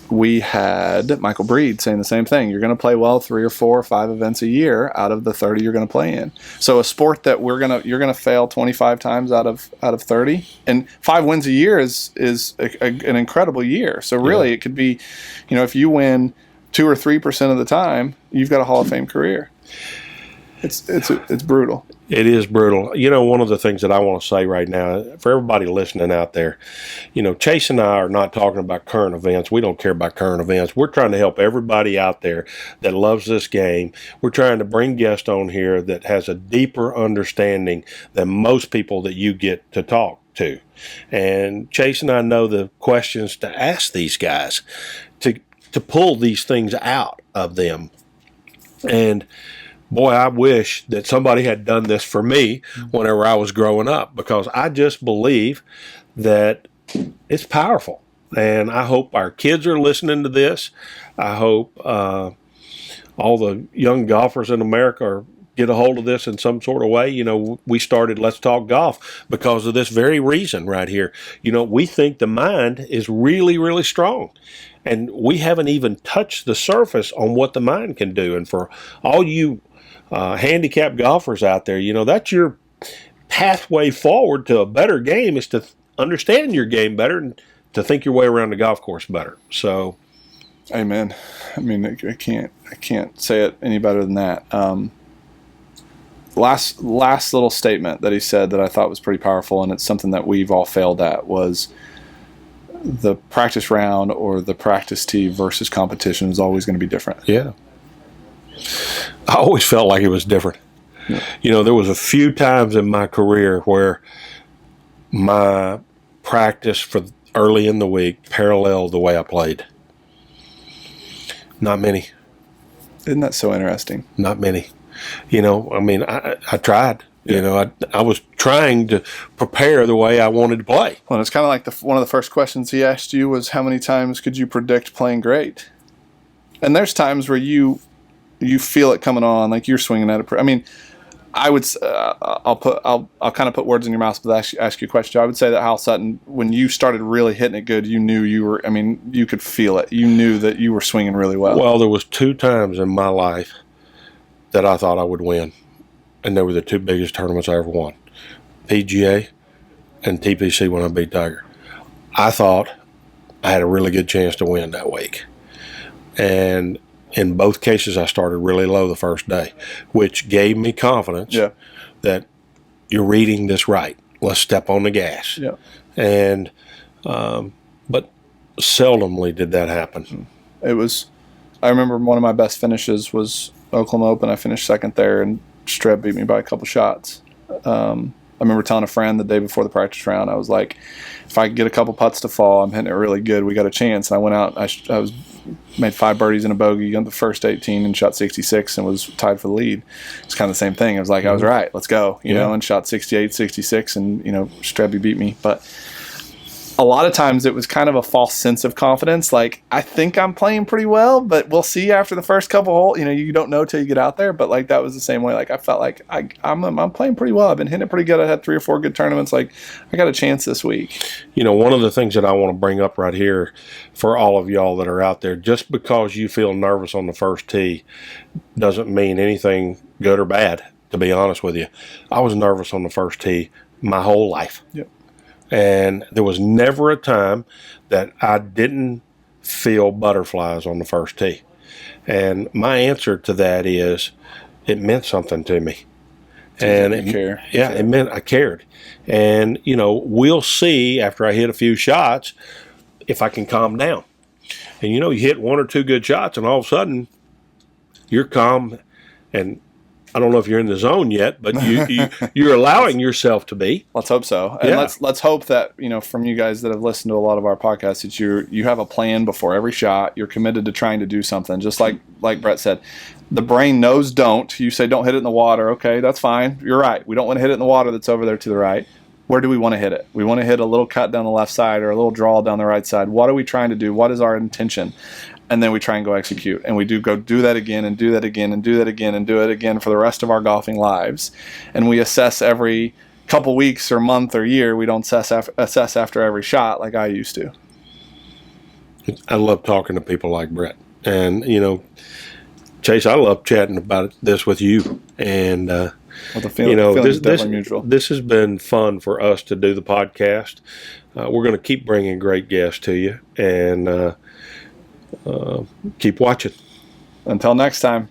We had Michael Breed saying the same thing. You're going to play well 3 or 4 or 5 events a year out of the 30 you're going to play in. So a sport that you're going to fail 25 times out of 30, and 5 wins a year is an incredible year. So really, it could be, if you win 2 or 3% of the time, you've got a Hall of Fame career. It's brutal. It is brutal. One of the things that I want to say right now, for everybody listening out there, Chase and I are not talking about current events. We don't care about current events. We're trying to help everybody out there that loves this game. We're trying to bring guests on here that has a deeper understanding than most people that you get to talk to. And Chase and I know the questions to ask these guys to pull these things out of them. And boy, I wish that somebody had done this for me whenever I was growing up, because I just believe that it's powerful. And I hope our kids are listening to this. I hope all the young golfers in America get a hold of this in some sort of way. We started Let's Talk Golf because of this very reason right here. We think the mind is really, really strong. And we haven't even touched the surface on what the mind can do. And for all you handicapped golfers out there, that's your pathway forward to a better game, is to understand your game better and to think your way around the golf course better. So, amen. I mean, I can't say it any better than that. Last little statement that he said that I thought was pretty powerful, and it's something that we've all failed at, was the practice round or the practice tee versus competition is always going to be different. Yeah. I always felt like it was different. Yeah. There was a few times in my career where my practice for early in the week paralleled the way I played. Not many. Isn't that so interesting? Not many. I tried. Yeah. I was trying to prepare the way I wanted to play. Well, it's kind of like one of the first questions he asked you was, how many times could you predict playing great? And there's times where you feel it coming on, like you're swinging at it. I mean, I would. I'll kind of put words in your mouth, but ask you a question. I would say that Hal Sutton, when you started really hitting it good, you knew you were. I mean, you could feel it. You knew that you were swinging really well. Well, there was 2 times in my life that I thought I would win, and they were the 2 biggest tournaments I ever won: PGA and TPC when I beat Tiger. I thought I had a really good chance to win that week, and in both cases, I started really low the first day, which gave me confidence that you're reading this right. Let's step on the gas. Yeah. And but seldomly did that happen. It was. I remember one of my best finishes was Oklahoma Open. I finished second there, and Streb beat me by a couple shots. I remember telling a friend the day before the practice round, I was like, if I get a couple putts to fall, I'm hitting it really good. We got a chance. And I went out. I made 5 birdies and a bogey on the first 18 and shot 66 and was tied for the lead. It's kind of the same thing. I was like, I was right. Let's go. You know, and shot 68, 66, and Streb beat me. But a lot of times it was kind of a false sense of confidence. Like, I think I'm playing pretty well, but we'll see after the first couple holes. You know, you don't know till you get out there. But like, that was the same way. Like, I felt like I'm playing pretty well. I've been hitting it pretty good. I had 3 or 4 good tournaments. Like, I got a chance this week. You know, one of the things that I want to bring up right here for all of y'all that are out there, just because you feel nervous on the first tee doesn't mean anything good or bad, to be honest with you. I was nervous on the first tee my whole life. Yep. And there was never a time that I didn't feel butterflies on the first tee. And my answer to that is it meant something to me. And you care. Yeah, it meant I cared. And, you know, we'll see after I hit a few shots if I can calm down. And, you know, you hit 1 or 2 good shots and all of a sudden you're calm. And I don't know if you're in the zone yet, but you're allowing yourself to be. Let's hope so. And Yeah. let's hope that, you know, from you guys that have listened to a lot of our podcasts, that you have a plan before every shot. You're committed to trying to do something. Just like Bhrett said, the brain knows don't. You say don't hit it in the water. Okay, that's fine. You're right. We don't want to hit it in the water that's over there to the right. Where do we want to hit it? We want to hit a little cut down the left side or a little draw down the right side. What are we trying to do? What is our intention? And then we try and go execute. And we do that again and do that again and do that again and do it again for the rest of our golfing lives. And we assess every couple weeks or month or year. We don't assess after every shot like I used to. I love talking to people like Bhrett. And, you know, Chase, I love chatting about this with you. And, you know, this has been fun for us to do the podcast. We're going to keep bringing great guests to you. And keep watching. Until next time.